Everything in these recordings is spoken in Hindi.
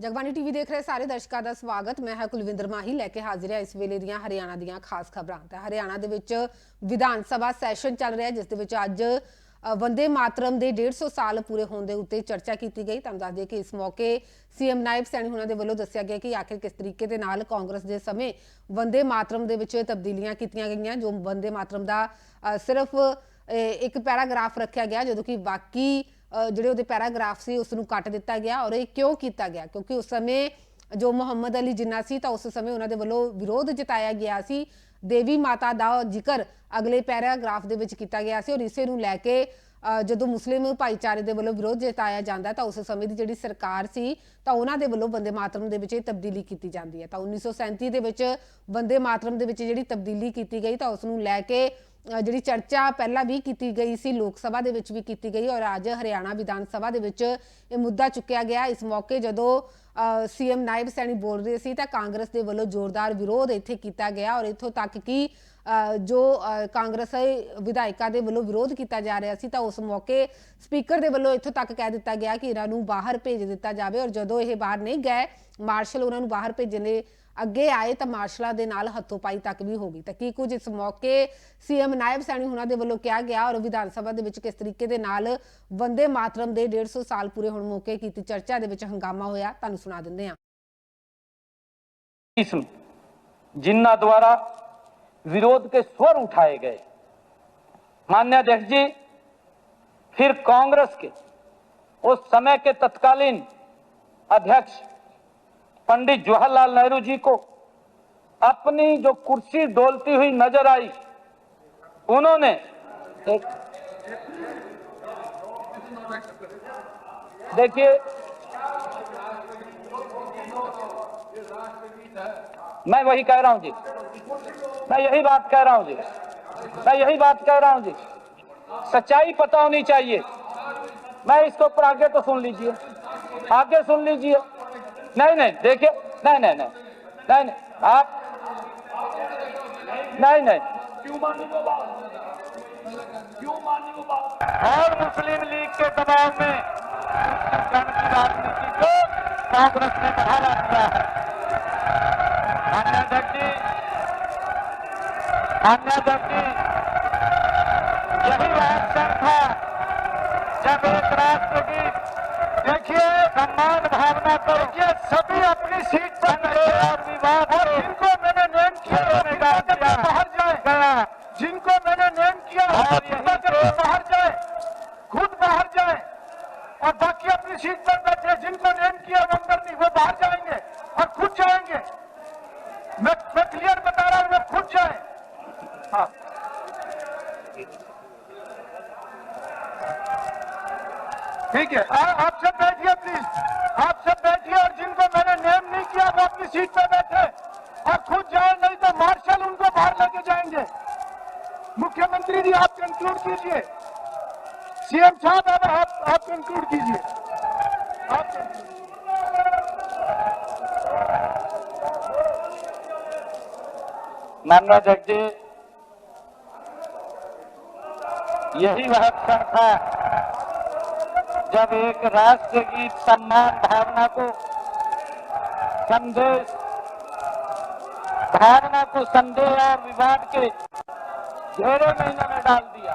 जगबानी टीवी देख रहे सारे दर्शकों का स्वागत। मैं है कुलविंदर माही लैके हाजिर है इस वेले दियां हरियाणा दियां खास खबरां। हरियाणा दे विच विधान सभा सैशन चल रहा है जिस दे विच अज वंदे मातरम के 150 साल पूरे होने के उत्ते चर्चा की गई। तुहानूं दस दें कि इस मौके सीएम नायब सैनी हुणां दे वल्लों दस्सिया गया कि आखिर किस तरीके दे नाल कांग्रेस के समय वंदे मातरम दे विच तब्दीलियां कीतियां गईयां। जो वंदे मातरम का सिर्फ एक पैराग्राफ रखा गया जो कि बाकी जोड़े पैराग्राफ से उसनूं कट दिता गया। और ये क्यों किया गया क्योंकि उस समय जो मुहम्मद अली जिन्ना सी तो उस समय उन्होंने वल्लों विरोध जताया गया सी। देवी माता का जिक्र अगले पैराग्राफ दे विच किया गया सी और इसे नूं लैके जो मुस्लिम भाईचारे के वल्लों विरोध जताया जाता तो उस समय की जिहड़ी सरकार सी तो उन्होंने वल्लों वंदे मातरम दे विच तब्दीली की जाती है। तो 1937 दे विच वंदे मातरम दे विच जिहड़ी तब्दीली की गई तो उसनूं लैके जिहड़ी चर्चा पहला भी की गई सी, लोक सभा दे विच भी की गई और अज हरियाणा विधान सभा दे विच ये मुद्दा चुक्या गया। इस मौके जदों सीएम नायब सैनी बोल रहे सी तां कांग्रेस के वल्लों जोरदार विरोध इत्थे किया गया और इत्थों तक कि जो कांग्रेस विधायकों के वल्लों विरोध किया जा रहा सी तां उस मौके स्पीकर के वल्लों इत्थों तक कह दिता गया कि इन्हों बाहर भेज दिता जाए। और जदों ये बाहर नहीं गए मार्शल उन्होंने बाहर भेजने अगे आए तो मार्शलों के नाल हथोपाई तक भी हो गई। तो की कुछ इस मौके सीएम नायब सैनी हुणां दे वल्लों कहा गया और विधान सभा दे विच किस तरीके दे नाल वंदे मातरम के 150 साल पूरे होने मौके की चर्चा दे विच हंगामा होया, तुहानूं सुना दिंदे हां। जिन्ना द्वारा विरोध के स्वर उठाए गए, माननीय अध्यक्ष जी, फिर कांग्रेस के उस समय के तत्कालीन अध्यक्ष पंडित जवाहरलाल नेहरू जी को अपनी जो कुर्सी डोलती हुई नजर आई, उन्होंने देखिए मैं वही कह रहा हूं जी, मैं यही बात कह रहा हूं जी, मैं यही बात कह रहा हूं जी, सच्चाई पता होनी चाहिए। मैं इसके ऊपर आगे तो सुन लीजिए, आगे सुन लीजिए। नहीं देखिए, नहीं आप नहीं क्यों मानी वो बात, क्यों मानी वो बात। और मुस्लिम लीग के दबाव में की राजनीति को कांग्रेस ने बढ़ावा दिया है। माननीय अध्यक्ष जी, यही वास्तव था जब एक राष्ट्र की देखिए सम्मान भावना को सभी अपनी सीट पर और विवाद और जिनको मैंने नेम किया बाहर जाए, जिनको मैंने नेम किया बाहर जाए, खुद बाहर जाए और बाकी अपनी सीट पर बैठे। जिनको नेम किया वो अंदर नहीं, वो बाहर जाएंगे और खुद जाएंगे। मैं क्लियर बता रहा हूं, मैं खुद जाए। हाँ ठीक है, आप सब बैठिए प्लीज, आप सब बैठिए और जिनको मैंने नेम नहीं किया वो अपनी सीट पर बैठे और खुद जाए, नहीं तो मार्शल उनको बाहर लेके जाएंगे। मुख्यमंत्री जी आप कंक्लूड कीजिए, सीएम साहब आप कंक्लूड कीजिए। माननीय अध्यक्ष जी, यही वह क्षण था जब एक राष्ट्र की सम्मान भावना को संदेह और विवाद के घेरे में इन्होंने डाल दिया।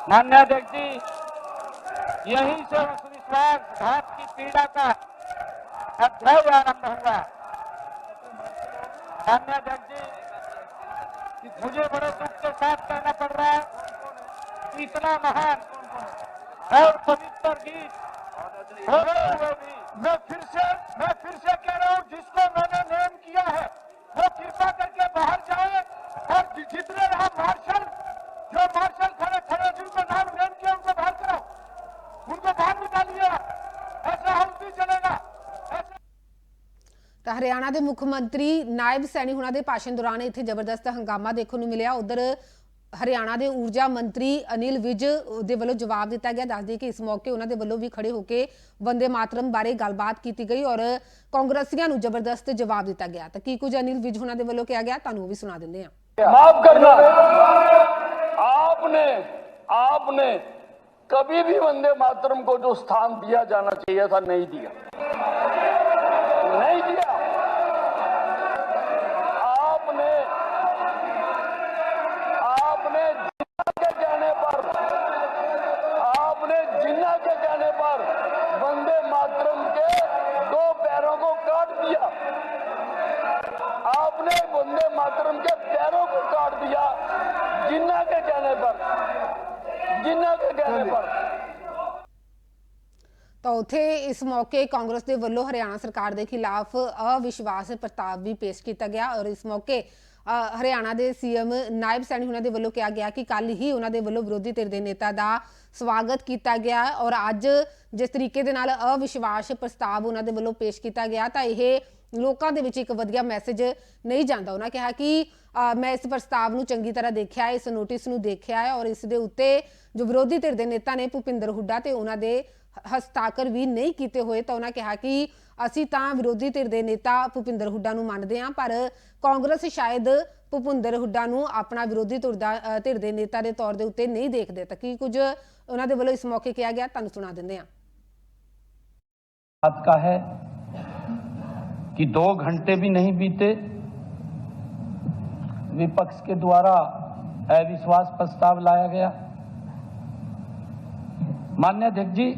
माननीय अध्यक्ष जी, यहीं से उस विश्वासघात की पीड़ा का अध्याय आरंभ हुआ। माननीय अध्यक्ष जी, मुझे बड़े दुख के साथ कहना पड़ रहा है कि इतना महान और पवित्र गीत होते हुए भी मैं फिर से कह रहा हूं, जिसको मैंने नेम किया है वो कृपा करके बाहर जाए और जितने रहा मार्शल, जो मार्शल खड़े जिनको नाम नेम किया उनको बाहर कराओ, उनको बाहर निकालिए। ऐसा हम भी चलेगा। तो हरियाणा के मुख्यमंत्री नायब सैनी हुणां दे भाषण दौरान इत्थे जबरदस्त हंगामा देखने को मिलिया। उधर हरियाणा के ऊर्जा मंत्री अनिल विज दे वल्लों जवाब दिता गया। दस दें कि इस मौके उन्होंने वल्लों भी खड़े होकर वंदे मातरम बारे गलबात की गई और कांग्रेसियों को जबरदस्त जवाब दिता गया। तो की कुछ अनिल विज हुणां दे वल्लों कहा गया, तुहानूं भी सुना दिंदे हां। माफ करना, आपने कभी भी वंदे मातरम को जो स्थान दिया जाना चाहिए था नहीं दिया। नहीं दिया। आपने जिन्ना के कहने पर वंदे मातरम के 2 पैरों को काट दिया। आपने वंदे मातरम के पैरों को काट दिया जिन्ना के कहने पर। ਤਾਂ ਉੱਥੇ ਇਸ ਮੌਕੇ ਕਾਂਗਰਸ ਦੇ ਵੱਲੋਂ ਹਰਿਆਣਾ ਸਰਕਾਰ ਦੇ ਖਿਲਾਫ ਅਵਿਸ਼ਵਾਸ ਪ੍ਰਸਤਾਵ ਵੀ ਪੇਸ਼ ਕੀਤਾ ਗਿਆ ਔਰ ਇਸ ਮੌਕੇ ਹਰਿਆਣਾ ਦੇ ਸੀਐਮ ਨਾਇਬ ਸੈਣੀ ਉਹਨਾਂ ਦੇ ਵੱਲੋਂ ਕਿਹਾ ਗਿਆ ਕਿ ਕੱਲ ਹੀ ਉਹਨਾਂ ਦੇ ਵੱਲੋਂ ਵਿਰੋਧੀ ਧਿਰ ਦੇ ਨੇਤਾ ਦਾ ਸਵਾਗਤ ਕੀਤਾ ਗਿਆ ਔਰ ਅੱਜ ਜਿਸ ਤਰੀਕੇ ਦੇ ਨਾਲ ਅਵਿਸ਼ਵਾਸ ਪ੍ਰਸਤਾਵ ਉਹਨਾਂ ਦੇ ਵੱਲੋਂ ਪੇਸ਼ ਕੀਤਾ ਗਿਆ ਤਾਂ ਇਹ ਲੋਕਾਂ ਦੇ ਵਿੱਚ ਇੱਕ ਵਧੀਆ ਮੈਸੇਜ ਨਹੀਂ ਜਾਂਦਾ। ਉਹਨਾਂ ਕਿਹਾ ਕਿ ਮੈਂ ਇਸ ਪ੍ਰਸਤਾਵ ਨੂੰ ਚੰਗੀ ਤਰ੍ਹਾਂ ਦੇਖਿਆ ਹੈ, ਇਸ ਨੋਟਿਸ ਨੂੰ ਦੇਖਿਆ ਹੈ ਔਰ ਇਸ ਦੇ ਉੱਤੇ ਜੋ ਵਿਰੋਧੀ ਧਿਰ ਦੇ ਨੇਤਾ ਨੇ ਭੁਪਿੰਦਰ ਹੁੱਡਾ ਤੇ ਉਹਨਾਂ ਦੇ ਹਸਤਾਖਰ ਵੀ ਨਹੀਂ ਕੀਤੇ ਹੋਏ ਤਾਂ ਉਹਨਾਂ ਕਿਹਾ ਕਿ ਅਸੀਂ ਤਾਂ ਵਿਰੋਧੀ ਧਿਰ ਦੇ ਨੇਤਾ ਭੁਪਿੰਦਰ ਹੁੱਡਾ ਨੂੰ ਮੰਨਦੇ ਹਾਂ ਪਰ ਕਾਂਗਰਸ ਸ਼ਾਇਦ ਭੁਪਿੰਦਰ ਹੁੱਡਾ ਨੂੰ ਆਪਣਾ ਵਿਰੋਧੀ ਧਿਰ ਦੇ ਨੇਤਾ ਦੇ ਤੌਰ ਦੇ ਉੱਤੇ ਨਹੀਂ ਦੇਖਦੇ ਤਾਂ ਕੀ ਕੁਝ ਉਹਨਾਂ ਦੇ ਵੱਲੋਂ ਇਸ ਮੌਕੇ ਕਿਹਾ ਗਿਆ ਤੁਹਾਨੂੰ ਸੁਣਾ ਦਿੰਦੇ ਹਾਂ। बात का है कि 2 घंटे भी नहीं बीते विपक्ष के द्वारा अविश्वास प्रस्ताव लाया गया। माननीय अध्यक्ष जी,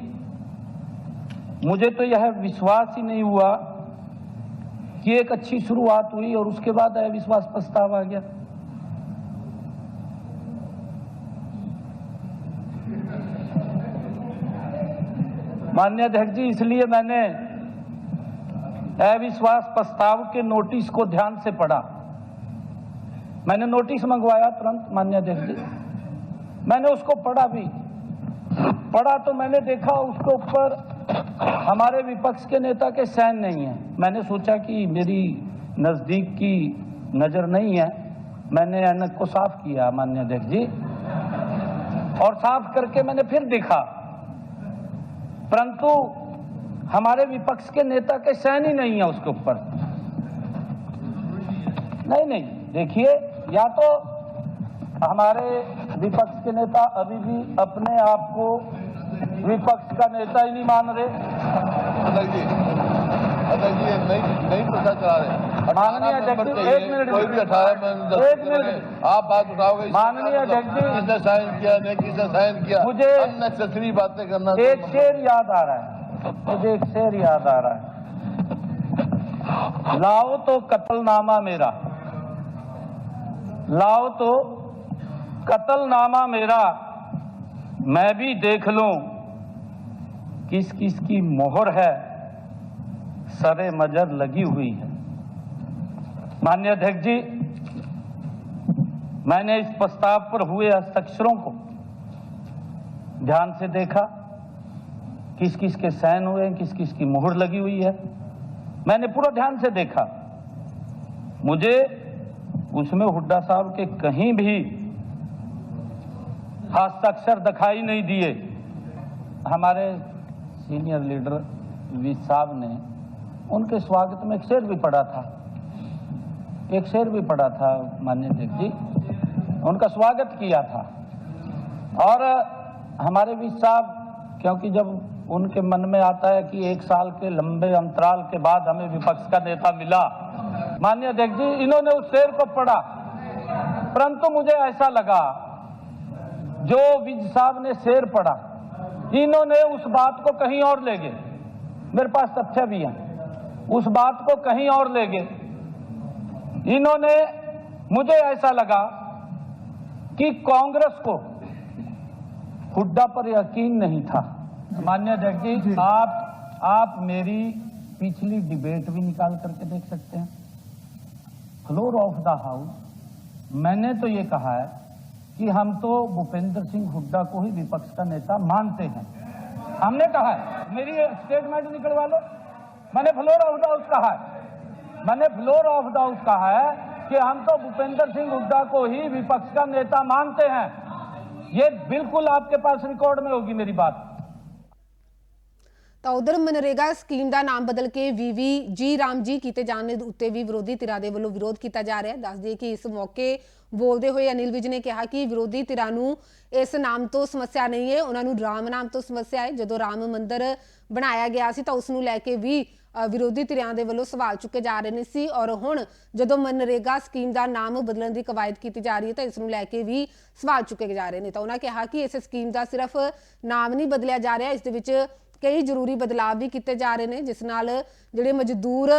मुझे तो यह विश्वास ही नहीं हुआ कि एक अच्छी शुरुआत हुई और उसके बाद अविश्वास प्रस्ताव आ गया। माननीय अध्यक्ष जी, इसलिए मैंने अविश्वास प्रस्ताव के नोटिस को ध्यान से पढ़ा। मैंने नोटिस मंगवाया तुरंत माननीय अध्यक्ष जी, मैंने उसको पढ़ा भी। पढ़ा तो मैंने देखा उसके ऊपर हमारे विपक्ष के नेता के साइन नहीं है। मैंने सोचा कि मेरी नजदीक की नजर नहीं है, मैंने ऐनक को साफ किया माननीय अध्यक्ष जी और साफ करके मैंने फिर देखा, परंतु हमारे विपक्ष के नेता के साइन ही नहीं है उसके ऊपर। नहीं, देखिए, या तो हमारे विपक्ष के नेता अभी भी अपने आप को विपक्ष का नेता ही नहीं मान रहे। अध्यक्ष जी नहीं प्रचार चला रहे। माननीय अध्यक्ष जी, एक मिनट, कोई भी 18 आप बात उठाओगे। माननीय अध्यक्ष जी, किसने साइन किया, नहीं किसने साइन किया, मुझे अननेसेसरी बातें करना। एक शेर याद आ रहा है, मुझे एक शेर याद आ रहा है, लाओ तो कत्लनामा मेरा, लाओ तो कत्लनामा मेरा, मैं भी देख लूं किस किस की मोहर है, सरे मजर लगी हुई है। माननीय अध्यक्ष जी, मैंने इस प्रस्ताव पर हुए हस्ताक्षरों को ध्यान से देखा, किस किस के साइन हुए, किस किस की मोहर लगी हुई है, मैंने पूरा ध्यान से देखा। मुझे उसमें हुड्डा साहब के कहीं भी हस्ताक्षर दिखाई नहीं दिए। हमारे सीनियर लीडर वी साहब ने उनके स्वागत में एक शेर भी पढ़ा था, एक शेर भी पढ़ा था माननीय अध्यक्ष जी, उनका स्वागत किया था। और हमारे वी साहब, क्योंकि जब उनके मन में आता है कि 1 साल के लंबे अंतराल के बाद हमें विपक्ष का नेता मिला, माननीय अध्यक्ष जी, इन्होंने उस शेर को पढ़ा, परंतु मुझे ऐसा लगा जो विज साहब ने शेर पढ़ा, इन्होंने उस बात को कहीं और ले गए। मेरे पास तथ्य भी है, उस बात को कहीं और ले गए इन्होंने। मुझे ऐसा लगा कि कांग्रेस को हुड्डा पर यकीन नहीं था। माननीय अध्यक्ष जी, आप मेरी पिछली डिबेट भी निकाल करके देख सकते हैं। फ्लोर ऑफ द हाउस मैंने तो ये कहा है कि हम तो भूपेंद्र सिंह हुड्डा को ही विपक्ष का नेता मानते हैं, हमने कहा है। मेरी स्टेटमेंट निकलवा लो, मैंने फ्लोर ऑफ द हाउस कहा है, मैंने फ्लोर ऑफ द हाउस कहा है कि हम तो भूपेंद्र सिंह हुड्डा को ही विपक्ष का नेता मानते हैं। ये बिल्कुल आपके पास रिकॉर्ड में होगी मेरी बात। ਤਾਂ ਉਧਰ ਮਨਰੇਗਾ ਸਕੀਮ ਦਾ ਨਾਮ ਬਦਲ ਕੇ VVG ਰਾਮ ਜੀ ਕੀਤੇ ਜਾਣ ਦੇ ਉੱਤੇ ਵੀ ਵਿਰੋਧੀ ਧਿਰਾਂ ਦੇ ਵੱਲੋਂ ਵਿਰੋਧ ਕੀਤਾ ਜਾ ਰਿਹਾ ਹੈ। ਦੱਸ ਦਈਏ ਕਿ ਇਸ ਮੌਕੇ ਬੋਲਦੇ ਹੋਏ ਅਨਿਲ ਵਿਜ ਨੇ ਕਿਹਾ ਕਿ ਵਿਰੋਧੀ ਧਿਰਾਂ ਨੂੰ ਇਸ ਨਾਮ ਤੋਂ ਸਮੱਸਿਆ ਨਹੀਂ ਹੈ, ਉਹਨਾਂ ਨੂੰ ਰਾਮ ਨਾਮ ਤੋਂ ਸਮੱਸਿਆ ਹੈ। ਜਦੋਂ ਰਾਮ ਮੰਦਿਰ ਬਣਾਇਆ ਗਿਆ ਸੀ ਤਾਂ ਉਸ ਨੂੰ ਲੈ ਕੇ ਵੀ ਵਿਰੋਧੀ ਧਿਰਾਂ ਦੇ ਵੱਲੋਂ ਸਵਾਲ ਚੁੱਕੇ ਜਾ ਰਹੇ ਨੇ ਸੀ, ਔਰ ਹੁਣ ਜਦੋਂ ਮਨਰੇਗਾ ਸਕੀਮ ਦਾ ਨਾਮ ਬਦਲਣ ਦੀ ਕਵਾਇਦ ਕੀਤੀ ਜਾ ਰਹੀ ਹੈ ਤਾਂ ਇਸ ਨੂੰ ਲੈ ਕੇ ਵੀ ਸਵਾਲ ਚੁੱਕੇ ਜਾ ਰਹੇ ਨੇ। ਤਾਂ ਉਹਨਾਂ ਕਿਹਾ ਕਿ ਇਸ ਸਕੀਮ ਦਾ ਸਿਰਫ ਨਾਮ ਨਹੀਂ ਬਦਲਿਆ ਜਾ ਰਿਹਾ, ਇਸ ਦੇ ਵਿੱਚ ਕਈ ਜ਼ਰੂਰੀ ਬਦਲਾਅ ਵੀ ਕੀਤੇ ਜਾ ਰਹੇ ਨੇ, ਜਿਸ ਨਾਲ ਜਿਹੜੇ ਮਜ਼ਦੂਰ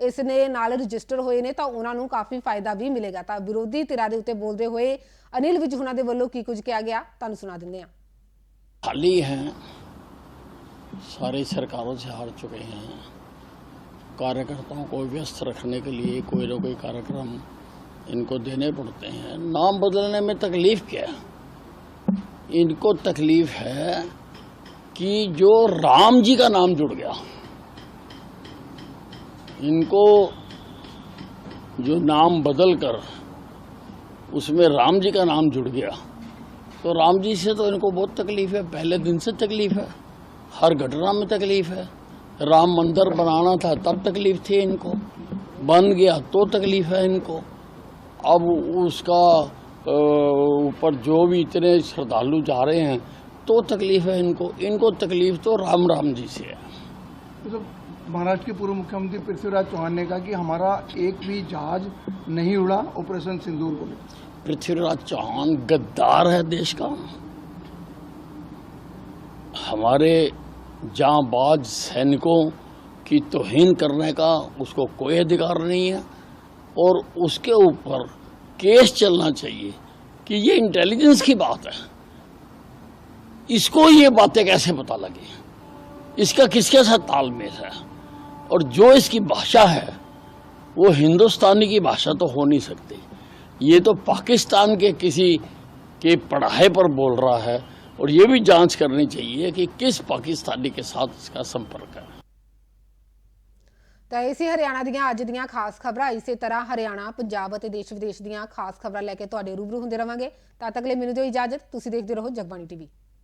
ਇਸ ਨੇ ਨਾਲ ਰਜਿਸਟਰ ਹੋਏ ਨੇ ਤਾਂ ਉਹਨਾਂ ਨੂੰ ਕਾਫੀ ਫਾਇਦਾ ਵੀ ਮਿਲੇਗਾ। ਤਾਂ ਵਿਰੋਧੀ ਧਿਰਾਂ ਦੇ ਉੱਤੇ ਬੋਲਦੇ ਹੋਏ ਅਨਿਲ ਵਿਜ ਹੁਣਾਂ ਦੇ ਵੱਲੋਂ ਕੀ ਕੁਝ ਕਿਹਾ ਗਿਆ ਤੁਹਾਨੂੰ ਸੁਣਾ ਦਿੰਦੇ ਹਾਂ। खाली हैं, सारी सरकारों से हार चुके हैं। कार्यकर्ताओं को व्यस्त रखने के लिए कोई न कोई कार्यक्रम इनको देने पड़ते हैं। नाम बदलने में तकलीफ क्या है? इनको तकलीफ है कि जो राम जी का नाम जुड़ गया, इनको जो नाम बदल कर उसमें राम जी का नाम जुड़ गया तो राम जी से तो इनको बहुत तकलीफ है, पहले दिन से तकलीफ है, हर घटना में तकलीफ है। राम मंदिर बनाना था तब तकलीफ थी इनको, बन गया तो तकलीफ है इनको। अब उसका ऊपर जो भी इतने श्रद्धालु जा रहे हैं तो तकलीफ है इनको। इनको तकलीफ तो राम राम जी से है। तो महाराष्ट्र के पूर्व मुख्यमंत्री पृथ्वीराज चौहान ने कहा कि हमारा एक भी जहाज नहीं उड़ा ऑपरेशन सिंदूर को लेकर। पृथ्वीराज चौहान गद्दार है देश का। हमारे जांबाज सैनिकों की तौहीन करने का उसको कोई अधिकार नहीं है, और उसके ऊपर केस चलना चाहिए कि ये इंटेलिजेंस की बात है। इसको ये बातें कैसे पता लगी, इसका किसके साथ तालमेल है, और जो इसकी भाषा है वो हिंदुस्तानी की भाषा तो हो नहीं सकती। ये तो पाकिस्तान के किसी के पढ़ाई पर बोल रहा है, और ये भी जांच करनी चाहिए कि किस पाकिस्तानी के साथ इसका संपर्क है। ਤਾਂ ਇਸੇ ਹਰਿਆਣਾ ਦੀਆਂ ਅੱਜ ਦੀਆਂ ਖਾਸ ਖਬਰਾਂ। ਇਸੇ ਤਰ੍ਹਾਂ ਹਰਿਆਣਾ, ਪੰਜਾਬ ਅਤੇ ਦੇਸ਼ ਵਿਦੇਸ਼ ਦੀਆਂ ਖਾਸ ਖਬਰਾਂ ਲੈ ਕੇ ਤੁਹਾਡੇ ਰੂਬਰੂ ਹੁੰਦੇ ਰਵਾਂਗੇ। ਤਦ ਤੱਕ ਲਈ ਮੈਨੂੰ ਦਿਓ ਇਜਾਜ਼ਤ। ਤੁਸੀਂ ਦੇਖਦੇ ਰਹੋ ਜਗਬਾਣੀ TV।